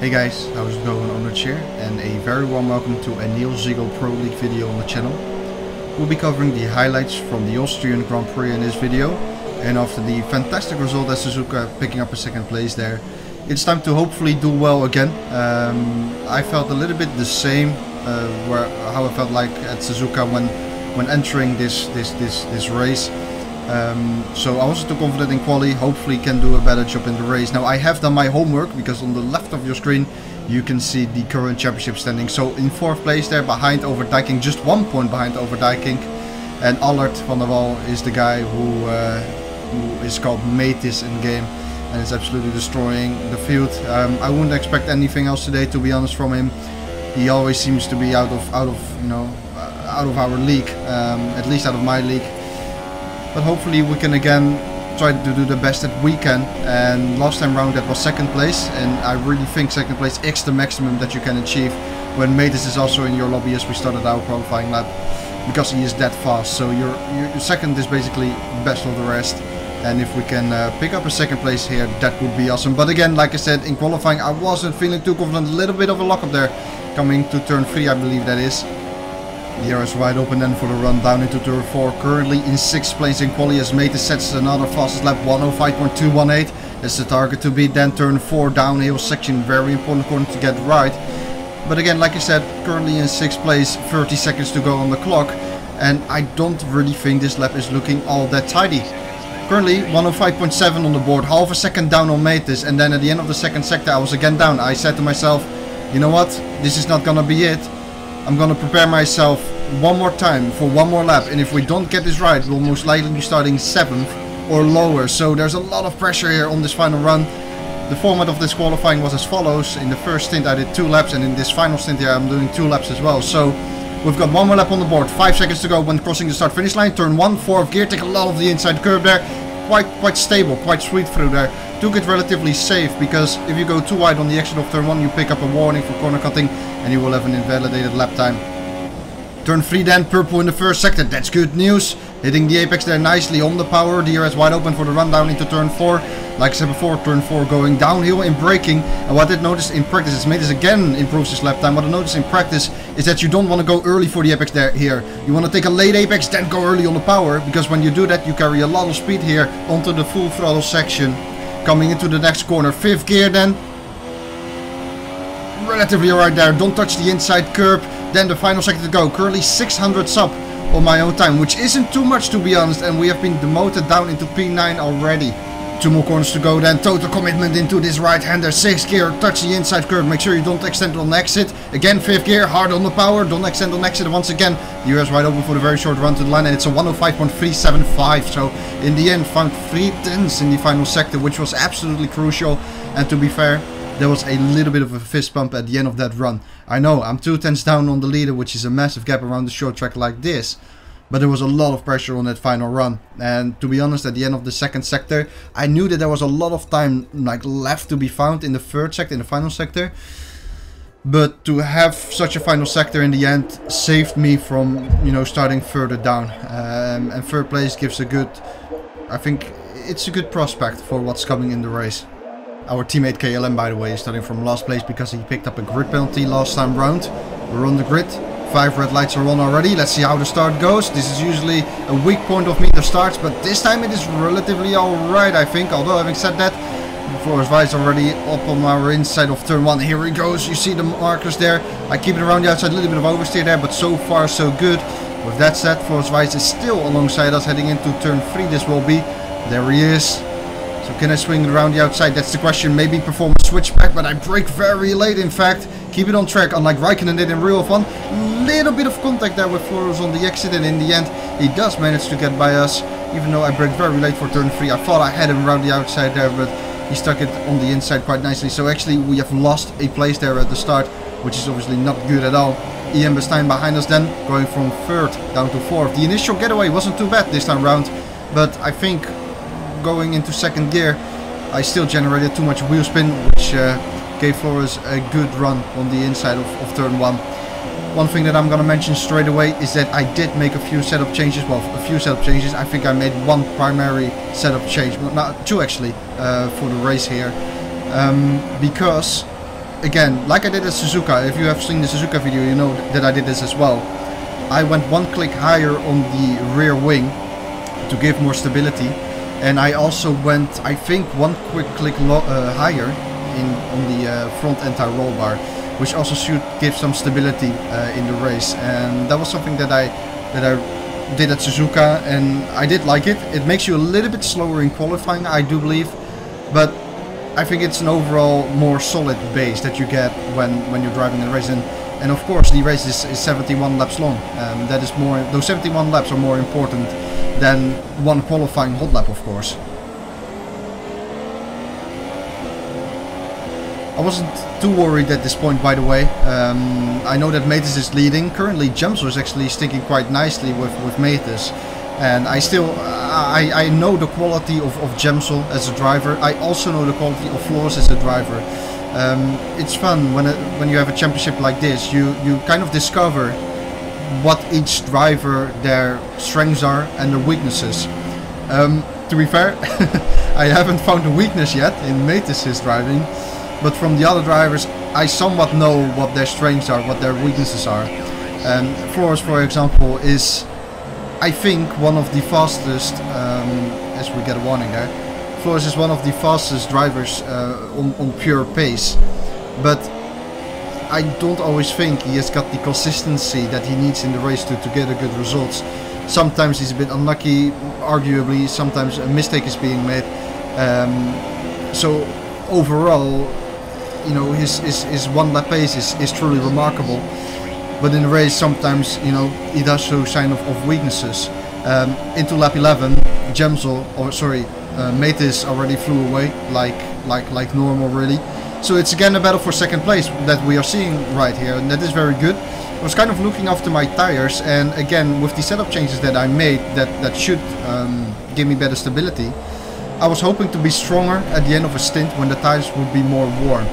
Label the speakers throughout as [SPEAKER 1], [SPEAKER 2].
[SPEAKER 1] Hey guys, how's it going? Onrich here, and a very warm welcome to a new Ziggo Pro League video on the channel. We'll be covering the highlights from the Austrian Grand Prix in this video, and after the fantastic result at Suzuka picking up a second place there, it's time to hopefully do well again. I felt a little bit the same how I felt like at Suzuka when entering this race. So I wasn't too confident in quali, hopefully can do a better job in the race. Now I have done my homework, because on the left of your screen you can see the current championship standing. So in 4th place there behind Overdijking, just 1 point behind Overdijking, and Allard van der Wal is the guy who is called Matis in game and is absolutely destroying the field. I wouldn't expect anything else today, to be honest, from him. He always seems to be out of our league, at least out of my league. But hopefully we can again try to do the best that we can. And last time round that was 2nd place, and I really think 2nd place is the maximum that you can achieve when Matis is also in your lobby, as we started our qualifying lap, because he is that fast. So your 2nd is basically best of the rest, and if we can pick up a 2nd place here, that would be awesome. But again, like I said, in qualifying I wasn't feeling too confident. A little bit of a lock-up there coming to turn 3, I believe that is. The air is wide open then for the run down into turn 4. Currently in 6th place in quali as Matis sets another fastest lap, 105.218. That's the target to beat. Then turn 4 downhill section, very important corner to get right. But again, like I said, currently in 6th place, 30 seconds to go on the clock, and I don't really think this lap is looking all that tidy. Currently 105.7 on the board, half a second down on Matis, and then at the end of the 2nd sector I was again down. I said to myself, you know what, this is not gonna be it. I'm gonna prepare myself one more time for one more lap, and if we don't get this right, we'll most likely be starting 7th or lower. So there's a lot of pressure here on this final run. The format of this qualifying was as follows. In the first stint I did 2 laps, and in this final stint here I'm doing 2 laps as well. So we've got one more lap on the board, 5 seconds to go when crossing the start finish line. Turn 1, 4th gear, take a lot of the inside curve there. Quite stable, quite sweet through there. Took it relatively safe, because if you go too wide on the exit of turn 1 you pick up a warning for corner cutting and you will have an invalidated lap time. Turn 3 then, purple in the 1st sector, that's good news. Hitting the apex there nicely on the power. The air is wide open for the run down into turn 4. Like I said before, turn 4 going downhill in braking. And what I did notice in practice is Matis again improves his lap time. What I noticed in practice is that you don't want to go early for the apex there here. You want to take a late apex, then go early on the power, because when you do that you carry a lot of speed here onto the full throttle section. Coming into the next corner, 5th gear then. Relatively alright there, don't touch the inside curb. Then the final sector to go, currently 600 sub on my own time, which isn't too much to be honest, and we have been demoted down into P9 already. 2 more corners to go then, total commitment into this right-hander, 6th gear, touch the inside curve, make sure you don't extend on exit. Again 5th gear, hard on the power, don't extend on exit once again. The air is wide open for the very short run to the line, and it's a 105.375, so in the end found 3 tenths in the final sector, which was absolutely crucial. And to be fair, there was a little bit of a fist bump at the end of that run. I know, I'm 2 tenths down on the leader, which is a massive gap around the short track like this. But there was a lot of pressure on that final run. And to be honest, at the end of the 2nd sector, I knew that there was a lot of time left to be found in the 3rd sector, in the final sector. But to have such a final sector in the end saved me from, starting further down. And 3rd place gives a good, I think it's a good prospect for what's coming in the race. Our teammate KLM, by the way, is starting from last place because he picked up a grid penalty last time round. We're on the grid. 5 red lights are on already. Let's see how the start goes. This is usually a weak point of me, the starts, but this time it is relatively alright, I think. Although, having said that, Flores Weiss already up on our inside of turn 1. Here he goes. You see the markers there. I keep it around the outside, a little bit of oversteer there, but so far so good. With that said, Flores Weiss is still alongside us heading into turn 3. This will be. There he is. So can I swing it around the outside? That's the question. Maybe perform a switchback, but I brake very late in fact. Keep it on track, unlike Raikkonen did in real fun. Little bit of contact there with Flores on the exit, and in the end he does manage to get by us. Even though I braked very late for turn 3. I thought I had him around the outside there, but he stuck it on the inside quite nicely. So actually we have lost a place there at the start, which is obviously not good at all. Ian Bestein behind us then, going from 3rd down to 4th. The initial getaway wasn't too bad this time round, but I think going into 2nd gear I still generated too much wheel spin, which gave Flores a good run on the inside of turn 1. One thing that I'm going to mention straight away is that I did make a few setup changes. Well, a few setup changes. I think I made one primary setup change, well, not two actually, for the race here. Because again, like I did at Suzuka, if you have seen the Suzuka video, you know that I did this as well. I went one click higher on the rear wing to give more stability, and I also went, I think, one quick click higher on the front anti-roll bar, which also should give some stability in the race. And that was something that I did at Suzuka, and I did like it. It makes you a little bit slower in qualifying, I do believe, but I think it's an overall more solid base that you get when you're driving the race. And of course the race is 71 laps long. That is more, those 71 laps are more important than one qualifying hot lap, of course. I wasn't too worried at this point, by the way. I know that Metis is leading. Currently Gemso is actually sticking quite nicely with Metis. And I know the quality of Gemso as a driver. I also know the quality of Floris as a driver. It's fun when you have a championship like this. You kind of discover what each driver, their strengths are and their weaknesses. To be fair, I haven't found a weakness yet in Metis' driving, but from the other drivers I somewhat know what their strengths are, what their weaknesses are. Floris, for example, is, I think, one of the fastest, as we get a warning there, Floris is one of the fastest drivers on pure pace, but I don't always think he has got the consistency that he needs in the race to get a good results. Sometimes he's a bit unlucky, arguably, sometimes a mistake is being made. So overall, you know, his one lap pace is truly remarkable. But in the race, sometimes, you know, he does show sign of weaknesses. Into lap 11, Gemso, or sorry, Metis already flew away like normal, really. So it's again a battle for second place that we are seeing right here, and that is very good. I was kind of looking after my tires, and again, with the setup changes that I made, that should give me better stability. I was hoping to be stronger at the end of a stint when the tires would be more worn.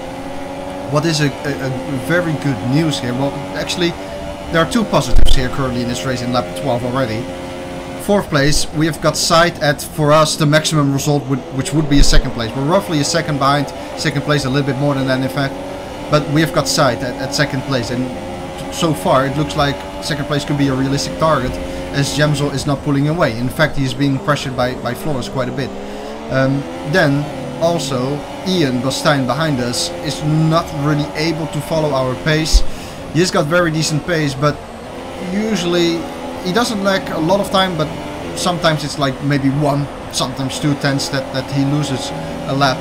[SPEAKER 1] What is a very good news here? Well, actually, there are two positives here currently in this race in lap 12 already. Fourth place, we have got sight at, for us, the maximum result, which would be a second place. We're roughly a second behind second place, a little bit more than that in fact. But we have got sight at second place, and so far it looks like second place could be a realistic target, as Gemso is not pulling away. In fact, he is being pressured by Floris quite a bit. Then also Ian Bastijn behind us is not really able to follow our pace. He has got very decent pace, but usually he doesn't lack a lot of time, but sometimes it's like maybe 1, sometimes 2 tenths that he loses a lap.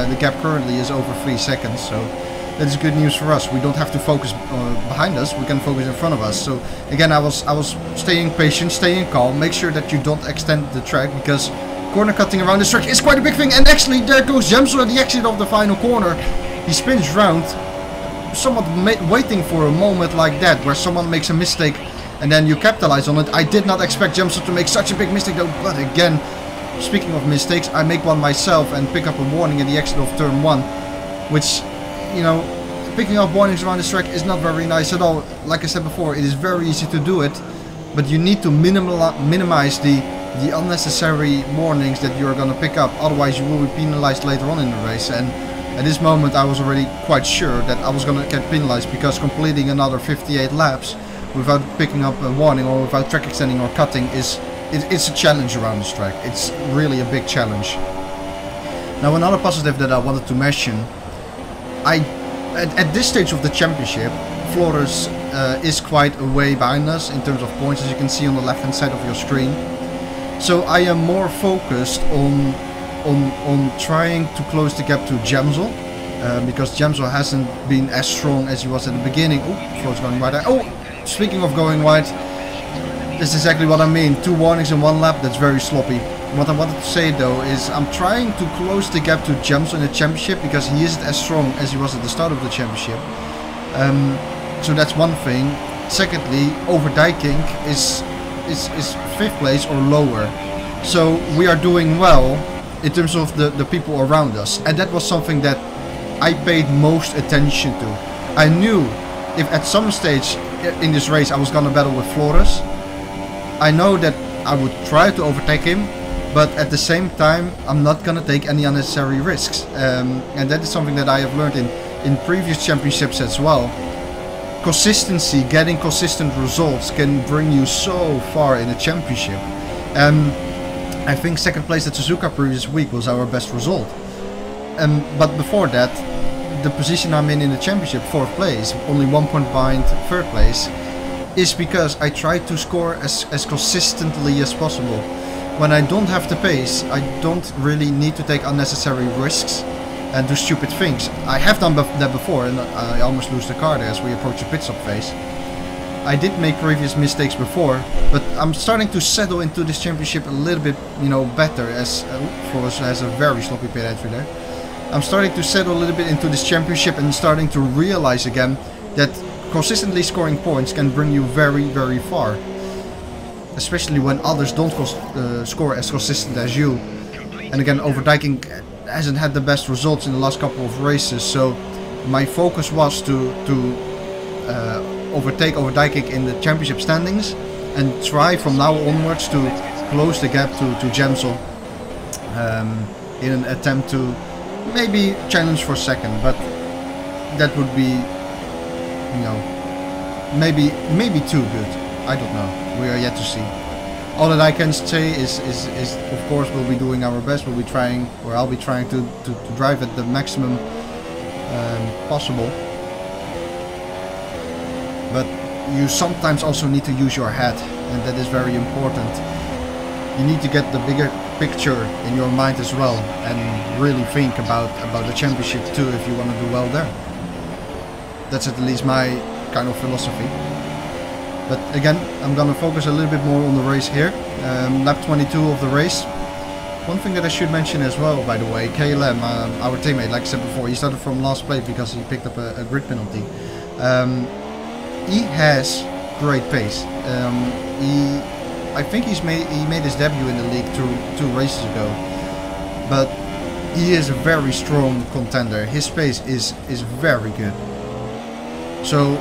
[SPEAKER 1] The gap currently is over 3 seconds, so that is good news for us. We don't have to focus behind us, we can focus in front of us. So again, I was staying patient, staying calm, make sure that you don't extend the track, because corner cutting around this track is quite a big thing. And actually there goes Gemso at the exit of the final corner. He spins round, somewhat waiting for a moment like that where someone makes a mistake and then you capitalize on it. I did not expect Gemso to make such a big mistake though, but again, speaking of mistakes, I make one myself and pick up a warning at the exit of turn 1, which, you know, picking up warnings around this track is not very nice at all. Like I said before, it is very easy to do it, but you need to minimize the unnecessary warnings that you're gonna pick up, otherwise you will be penalized later on in the race. And at this moment I was already quite sure that I was gonna get penalized, because completing another 58 laps without picking up a warning or without track extending or cutting it's a challenge around this track. It's really a big challenge. Now, another positive that I wanted to mention, at this stage of the championship, Floris is quite a way behind us in terms of points, as you can see on the left hand side of your screen. So I am more focused on trying to close the gap to Gemso, because Gemso hasn't been as strong as he was at the beginning. Oh, Floris going wide. Oh, speaking of going wide, this is exactly what I mean. 2 warnings in 1 lap, that's very sloppy. What I wanted to say though is I'm trying to close the gap to Gemso in the championship, because he isn't as strong as he was at the start of the championship. So that's one thing. Secondly, overdiking is 5th place or lower. So we are doing well in terms of the people around us, and that was something that I paid most attention to. I knew if at some stage in this race I was gonna battle with Floris, I know that I would try to overtake him, but at the same time I'm not gonna take any unnecessary risks. And that is something that I have learned in previous championships as well, consistency, getting consistent results can bring you so far in a championship. I think second place at Suzuka previous week was our best result. But before that, the position I'm in the championship, 4th place, only 1 point behind 3rd place, is because I try to score as consistently as possible. When I don't have the pace, I don't really need to take unnecessary risks and do stupid things. I have done that before, and I almost lose the car there as we approach the pit stop phase. I did make previous mistakes before, but I'm starting to settle into this championship a little bit, you know, better, as Flores has a very sloppy pit entry there. I'm starting to settle a little bit into this championship and starting to realize again that consistently scoring points can bring you very, very far. Especially when others don't score as consistent as you. And again, Overdiking hasn't had the best results in the last couple of races, so my focus was to overtake Overdiking in the championship standings and try from now onwards to close the gap to Jamsel in an attempt to maybe challenge for second, but that would be, you know, maybe too good. I don't know. We are yet to see. All that I can say is of course we'll be doing our best. We'll be trying, or I'll be trying to drive at the maximum possible. But you sometimes also need to use your head, and that is very important. You need to get the bigger picture in your mind as well, and really think about the championship too if you want to do well there. That's at least my kind of philosophy. But again, I'm gonna focus a little bit more on the race here. Lap 22 of the race. One thing that I should mention as well, by the way, KLM, our teammate, like I said before, he started from last place because he picked up a grid penalty. He has great pace. I think he made his debut in the league two races ago, but he is a very strong contender. His pace is very good. So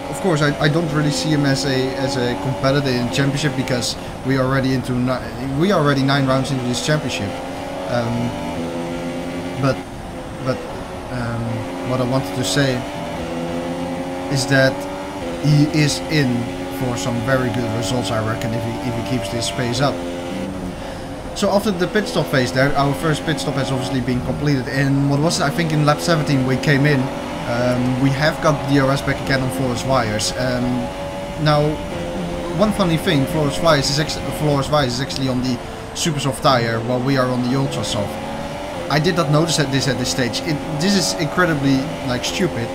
[SPEAKER 1] of course I don't really see him as a competitor in the championship, because we are already 9 rounds into this championship. But what I wanted to say is that he is in for some very good results, I reckon, if he keeps this pace up. So after the pit stop phase there, our first pit stop has obviously been completed, and what was it? I think in lap 17 we came in. We have got the DRS back again on Flores wires. Now, one funny thing, Flores wires is actually on the super soft tire, while we are on the ultra soft. I did not notice this at this stage. This is incredibly stupid,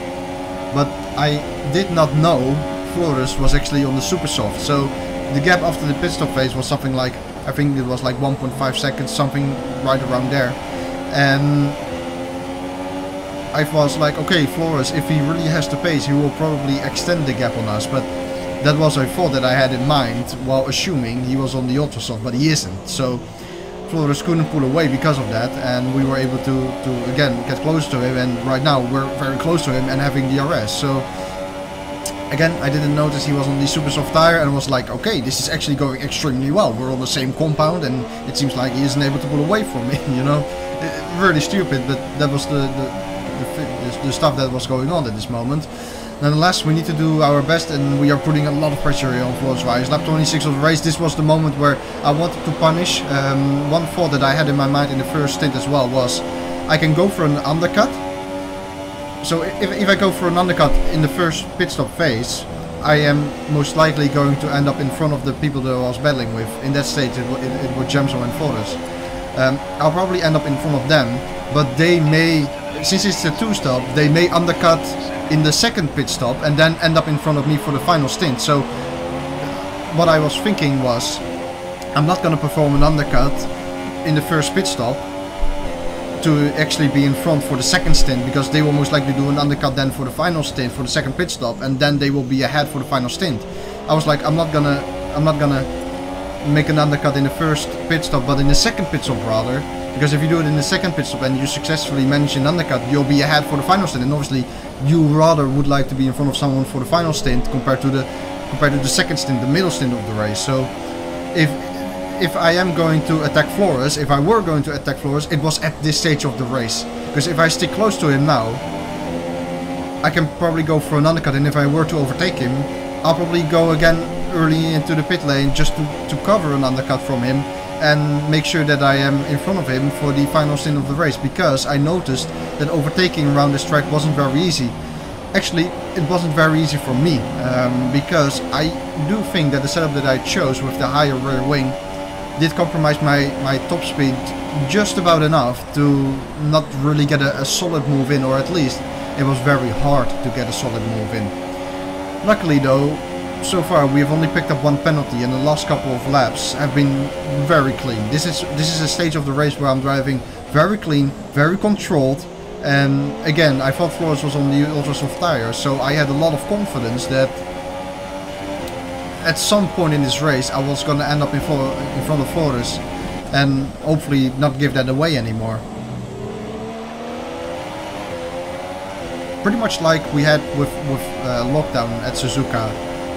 [SPEAKER 1] but I did not know Flores was actually on the super soft. So the gap after the pit stop phase was something like, I think it was like 1.5 seconds, something right around there. And I was like, okay, Flores, if he really has the pace, he will probably extend the gap on us. But that was a thought that I had in mind while assuming he was on the ultra soft, but he isn't. So Flores couldn't pull away because of that, and we were able to again get close to him, and right now we're very close to him and having DRS. So again, I didn't notice he was on the super soft tire, and was like, okay, this is actually going extremely well. We're on the same compound, and it seems like he isn't able to pull away from me, you know. Really stupid, but that was the stuff that was going on at this moment. Nonetheless, we need to do our best, and we are putting a lot of pressure on Flores wires. Lap 26 of the race, this was the moment where I wanted to punish. One thought that I had in my mind in the first stint as well was, I can go for an undercut. So if I go for an undercut in the first pit stop phase, I am most likely going to end up in front of the people that I was battling with. In that stage it was Jamsel and Flores. I'll probably end up in front of them, but they may, since it's a two-stop, they may undercut in the second pit stop and then end up in front of me for the final stint. So what I was thinking was, I'm not going to perform an undercut in the first pit stop to actually be in front for the second stint, because they will most likely do an undercut then for the final stint, for the second pit stop, and then they will be ahead for the final stint. I was like, I'm not gonna make an undercut in the first pit stop, but in the second pit stop rather. Because if you do it in the second pit stop and you successfully manage an undercut, you'll be ahead for the final stint. And obviously, you rather would like to be in front of someone for the final stint compared to the second stint, the middle stint of the race. So, if I am going to attack Flores, if I were going to attack Flores, it was at this stage of the race. Because if I stick close to him now, I can probably go for an undercut, and if I were to overtake him, I'll probably go again early into the pit lane just to cover an undercut from him and make sure that I am in front of him for the final stint of the race, because I noticed that overtaking around this track wasn't very easy. Actually, it wasn't very easy for me, because I do think that the setup that I chose with the higher rear wing did compromise my top speed just about enough to not really get a solid move in, or at least it was very hard to get a solid move in. Luckily though, so far we have only picked up one penalty, and the last couple of laps have been very clean. This is a stage of the race where I'm driving very clean, very controlled, and again, I thought Flores was on the ultra soft tire, so I had a lot of confidence that at some point in this race I was going to end up in front of Flores and hopefully not give that away anymore. Pretty much like we had with lockdown at Suzuka,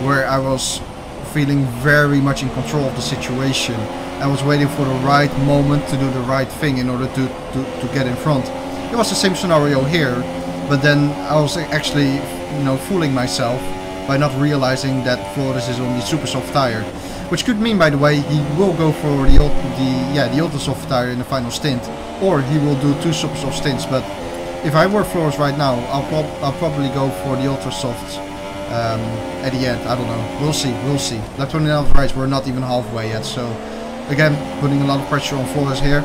[SPEAKER 1] where I was feeling very much in control of the situation. I was waiting for the right moment to do the right thing in order to get in front. It was the same scenario here, but then I was actually, you know, fooling myself by not realizing that Flores is on the super soft tire, which could mean, by the way, he will go for the ultra soft tire in the final stint, or he will do 2 super soft stints. But if I were Flores right now, I'll probably go for the ultra soft at the end. I don't know. We'll see. We'll see. Lap 29 of the race. We're not even halfway yet. So again, putting a lot of pressure on Flores here.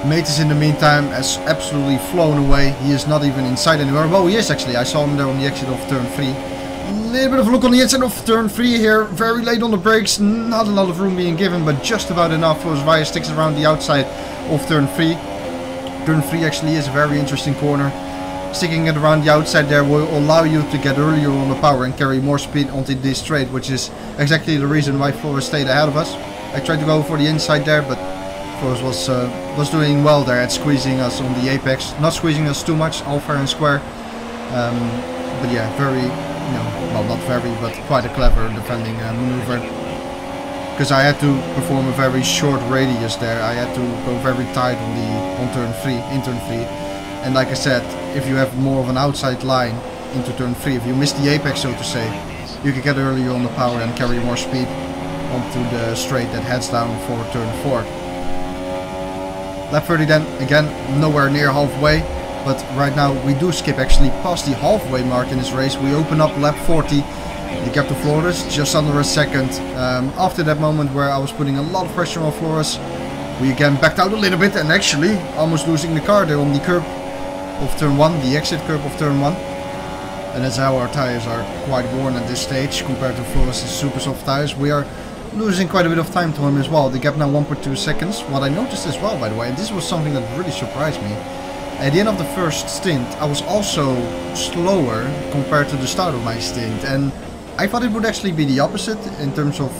[SPEAKER 1] Mates in the meantime has absolutely flown away. He is not even inside anywhere. Well, he is actually. I saw him there on the exit of turn 3. A little bit of a look on the inside of turn 3 here. Very late on the brakes. Not a lot of room being given, but just about enough for his Via sticks around the outside of turn 3. Turn 3 actually is a very interesting corner. Sticking it around the outside there will allow you to get earlier on the power and carry more speed onto this straight, which is exactly the reason why Flores stayed ahead of us. I tried to go for the inside there, but Flores was doing well there at squeezing us on the apex. Not squeezing us too much, all fair and square. But yeah, very, you know, well, not very, but quite a clever defending maneuver. Because I had to perform a very short radius there. I had to go very tight on turn 3, in turn 3. And like I said, if you have more of an outside line into turn 3, if you miss the apex, so to say, you can get earlier on the power and carry more speed onto the straight that heads down for turn 4. Lap 30 then, again, nowhere near halfway, but right now we do skip actually past the halfway mark in this race. We open up lap 40, the gap to Flores, just under a second. After that moment where I was putting a lot of pressure on Flores, we again backed out a little bit and actually almost losing the car there on the curb of turn 1, the exit curb of turn 1. And that's how our tires are quite worn at this stage compared to Flores' super soft tires. We are losing quite a bit of time to him as well. The gap now 1.2 seconds. What I noticed as well, by the way, and this was something that really surprised me. At the end of the first stint, I was also slower compared to the start of my stint. And I thought it would actually be the opposite in terms of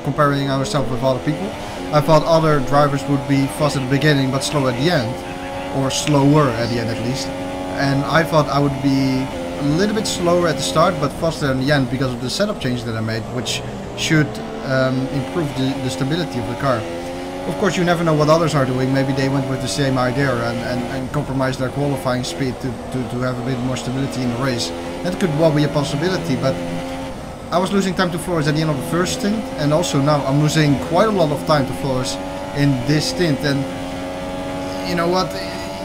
[SPEAKER 1] comparing ourselves with other people. I thought other drivers would be fast at the beginning but slow at the end. Or slower at the end at least. And I thought I would be a little bit slower at the start but faster in the end because of the setup change that I made, which should improve the stability of the car. Of course, you never know what others are doing. Maybe they went with the same idea and compromised their qualifying speed to have a bit more stability in the race. That could well be a possibility, but I was losing time to Flores at the end of the first stint, and also now I'm losing quite a lot of time to Flores in this stint. And you know what?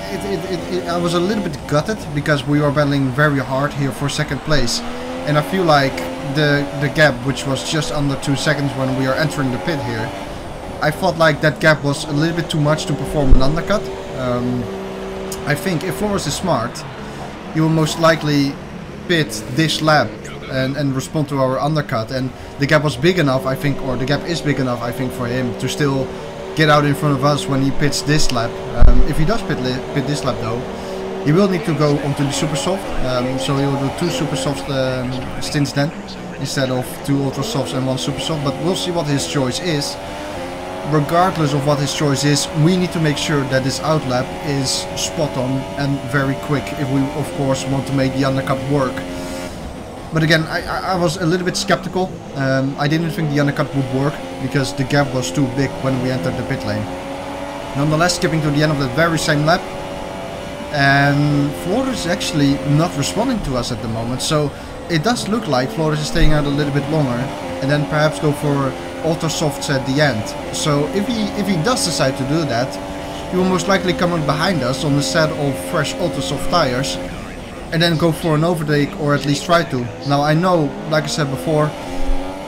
[SPEAKER 1] I was a little bit gutted because we were battling very hard here for second place, and I feel like the gap, which was just under 2 seconds when we are entering the pit here, I felt like that gap was a little bit too much to perform an undercut. I think if Flores is smart, he will most likely pit this lap and respond to our undercut, and the gap was big enough, I think, or the gap is big enough, I think, for him to still get out in front of us when he pits this lap. If he does pit this lap though, he will need to go onto the super soft, so he will do 2 super soft stints then, instead of 2 ultra softs and 1 super soft, but we'll see what his choice is. Regardless of what his choice is, we need to make sure that this outlap is spot on and very quick if we of course want to make the undercut work. But again, I was a little bit skeptical. I didn't think the undercut would work because the gap was too big when we entered the pit lane. Nonetheless, skipping to the end of the very same lap, and Flores is actually not responding to us at the moment, so it does look like Flores is staying out a little bit longer and then perhaps go for ultra softs at the end. So if he does decide to do that, he will most likely come up behind us on a set of fresh ultra soft tires and then go for an overtake, or at least try to. Now I know, like I said before,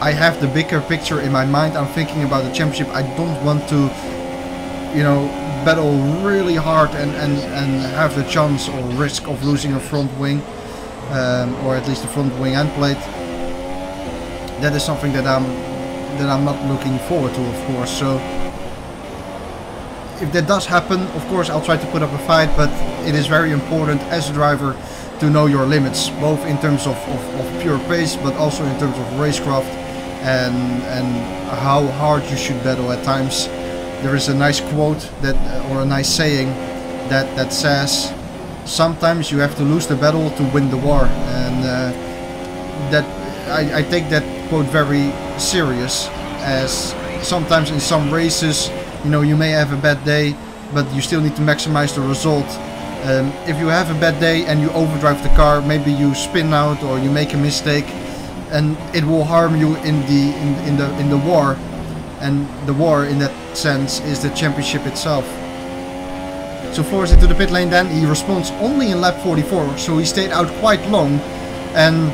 [SPEAKER 1] I have the bigger picture in my mind. I'm thinking about the championship. I don't want to, you know, battle really hard and have the chance or risk of losing a front wing, or at least the front wing end plate. That is something that I'm not looking forward to, of course. So if that does happen, of course I'll try to put up a fight, but it is very important as a driver to know your limits, both in terms of pure pace, but also in terms of racecraft and how hard you should battle at times. There is a nice quote that, or a nice saying that says, sometimes you have to lose the battle to win the war, and that I take that quote very serious, as sometimes in some races, you know, you may have a bad day, but you still need to maximize the result. If you have a bad day and you overdrive the car, maybe you spin out or you make a mistake, and it will harm you in the war. And the war, in that sense, is the championship itself. So Flores into the pit lane then. He responds only in lap 44, so he stayed out quite long. And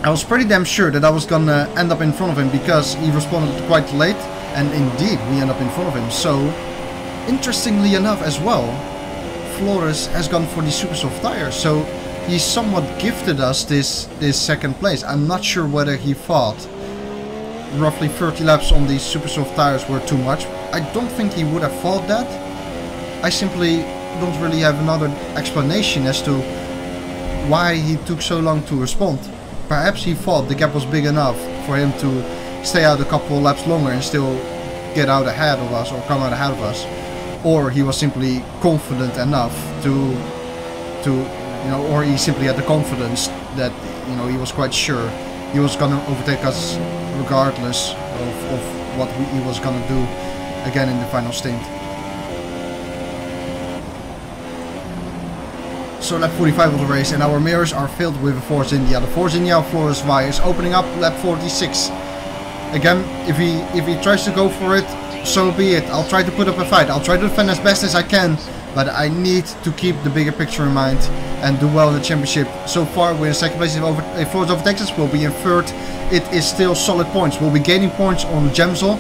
[SPEAKER 1] I was pretty damn sure that I was gonna end up in front of him, because he responded quite late. And indeed, we end up in front of him. So, interestingly enough as well, Flores has gone for the super soft tires. So, he somewhat gifted us this second place. I'm not sure whether he thought roughly 30 laps on these super soft tires were too much. I don't think he would have thought that. I simply don't really have another explanation as to why he took so long to respond. Perhaps he thought the gap was big enough for him to stay out a couple of laps longer and still get out ahead of us, or come out ahead of us. Or he was simply confident enough to you know, or he simply had the confidence that, you know, he was quite sure he was gonna overtake us regardless of what he was gonna do again in the final stint. So lap 45 of the race, and our mirrors are filled with Force India. The Force India Flores Y is opening up lap 46. Again, if he tries to go for it, so be it. I'll try to put up a fight. I'll try to defend as best as I can, but I need to keep the bigger picture in mind and do well in the championship. So far, we're in second place. If Flores overtakes us, we'll be in third. It is still solid points. We'll be gaining points on Gemsel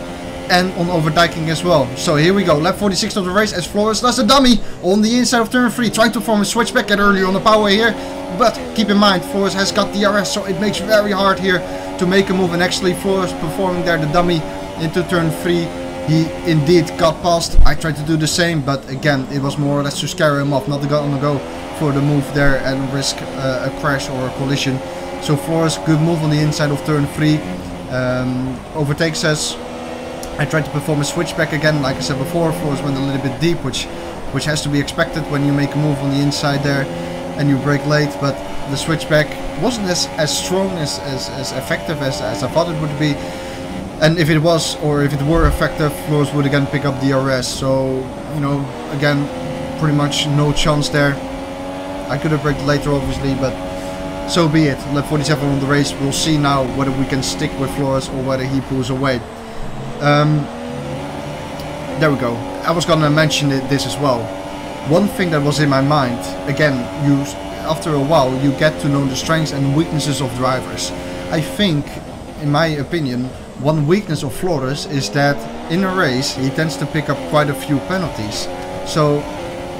[SPEAKER 1] and on overtaking as well. So here we go, lap 46 of the race, as Flores does a dummy on the inside of turn 3, trying to form a switchback, get earlier on the power here. But keep in mind, Flores has got the RS, so it makes it very hard here to make a move. And actually, Flores performing there the dummy into turn 3. He indeed got past. I tried to do the same, but again, it was more or less to scare him off, not to go for the move there and risk a crash or a collision. So Flores, good move on the inside of turn 3. Overtakes us. I tried to perform a switchback again, like I said before. Flores went a little bit deep, which has to be expected when you make a move on the inside there and you brake late. But the switchback wasn't as strong, as effective as I thought it would be. And if it was, or if it were effective, Flores would again pick up the RS. So, you know, again, pretty much no chance there. I could have braked later, obviously, but so be it. Lap 47 on the race. We'll see now whether we can stick with Flores or whether he pulls away. There we go. I was gonna mention this as well. One thing that was in my mind, again, after a while you get to know the strengths and weaknesses of drivers. I think, in my opinion, one weakness of Flores is that in a race he tends to pick up quite a few penalties. So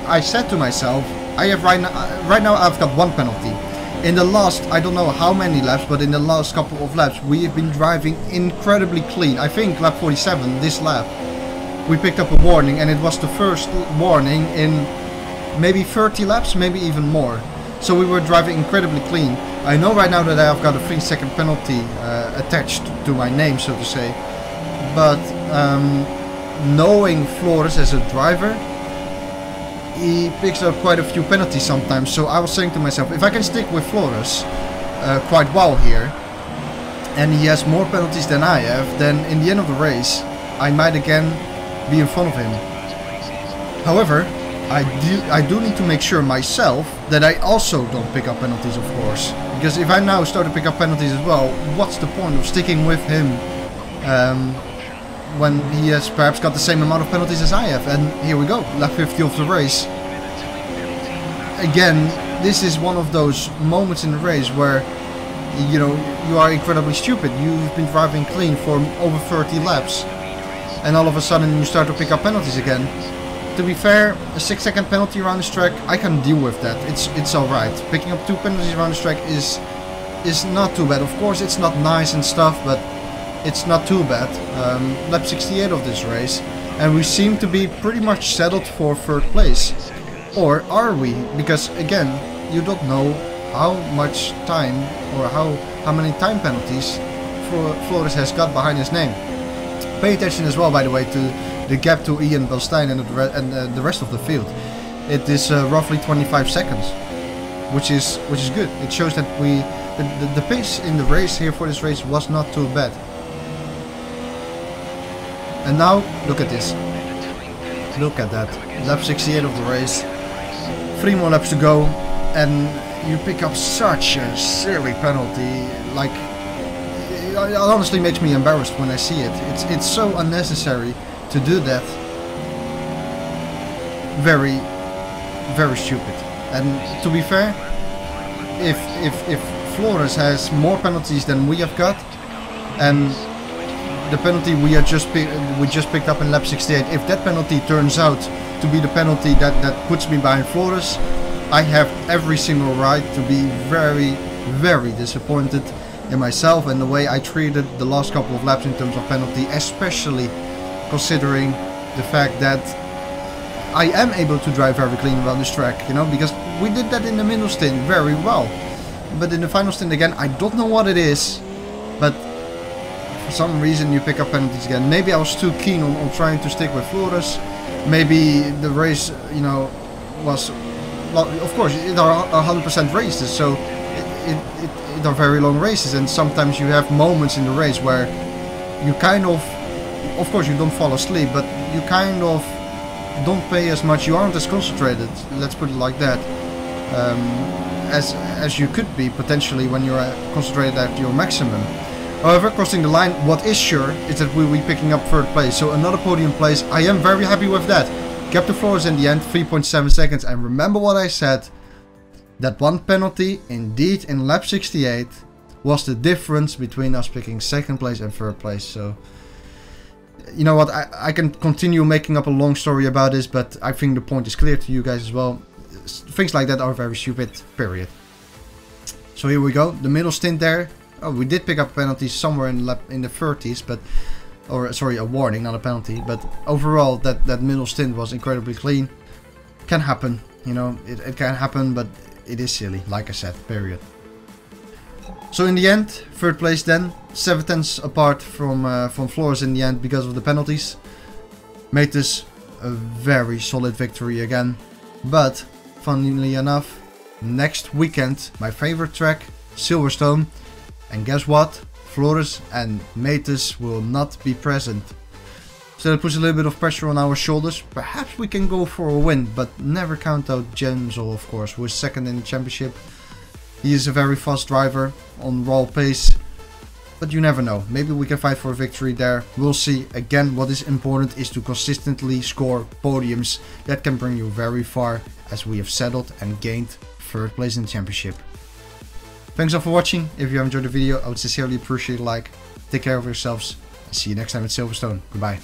[SPEAKER 1] I said to myself, I have right now I've got one penalty. In the last, I don't know how many laps, but in the last couple of laps we have been driving incredibly clean. I think lap 47, this lap, we picked up a warning, and it was the first warning in maybe 30 laps, maybe even more. So we were driving incredibly clean. I know right now that I've got a 3-second penalty attached to my name, so to say. But knowing Flores as a driver, he picks up quite a few penalties sometimes. So I was saying to myself, if I can stick with Flores quite well here, and he has more penalties than I have, then in the end of the race, I might again be in front of him. However, I do need to make sure myself that I also don't pick up penalties, of course. Because if I now start to pick up penalties as well, what's the point of sticking with him when he has perhaps got the same amount of penalties as I have? And here we go, lap 50 of the race. Again, this is one of those moments in the race where, you know, you are incredibly stupid. You've been driving clean for over 30 laps, and all of a sudden you start to pick up penalties again. To be fair, a 6-second penalty around this track, I can deal with that. It's alright. Picking up 2 penalties around this track is not too bad. Of course, it's not nice and stuff, but it's not too bad. Lap 68 of this race, and we seem to be pretty much settled for 3rd place. Or are we? Because again, you don't know how much time or how many time penalties Flores has got behind his name. Pay attention as well, by the way, to the gap to Ian Belstein and the rest of the field. It is roughly 25 seconds, which is good. It shows that the pace in the race here for this race was not too bad. And now look at this. Look at that. Lap 68 of the race. 3 more laps to go, and you pick up such a silly penalty. Like, it honestly makes me embarrassed when I see it. It's so unnecessary to do that. Very, very stupid. And to be fair, if Flores has more penalties than we have got, and the penalty we just picked up in lap 68, if that penalty turns out to be the penalty that puts me behind Flores, I have every single right to be very, very disappointed in myself and the way I treated the last couple of laps in terms of penalty, especially considering the fact that I am able to drive very clean around this track, you know, because we did that in the middle stint very well. But in the final stint again, I don't know what it is, but for some reason you pick up penalties again. Maybe I was too keen on trying to stick with Flores. Maybe the race, you know, was, well, of course, it are 100% races, so it are very long races, and sometimes you have moments in the race where you kind of course you don't fall asleep, but you kind of don't pay as much, you aren't as concentrated, let's put it like that, as you could be potentially when you're concentrated at your maximum. However, crossing the line, what is sure is that we'll be picking up 3rd place, so another podium place. I am very happy with that. Kept the Flores in the end, 3.7 seconds, and remember what I said, that one penalty indeed in lap 68 was the difference between us picking 2nd place and 3rd place. So, you know what, I can continue making up a long story about this, but I think the point is clear to you guys as well. Things like that are very stupid, period. So here we go, the middle stint there. Oh, we did pick up penalties somewhere in the 30s, but, or sorry, a warning, not a penalty. But overall, that middle stint was incredibly clean. Can happen, you know, it can happen, but it is silly, like I said, period. So in the end, 3rd place then, 7 tenths apart from Flores in the end because of the penalties. Made this a very solid victory again. But funnily enough, next weekend, my favorite track, Silverstone. And guess what? Flores and Matus will not be present. So that puts a little bit of pressure on our shoulders. Perhaps we can go for a win, but never count out Jenzel, of course, who is 2nd in the championship. He is a very fast driver on raw pace, but you never know. Maybe we can fight for a victory there. We'll see. Again, what is important is to consistently score podiums. That can bring you very far, as we have settled and gained 3rd place in the championship. Thanks all for watching. If you have enjoyed the video, I would sincerely appreciate a like. Take care of yourselves and see you next time at Silverstone. Goodbye.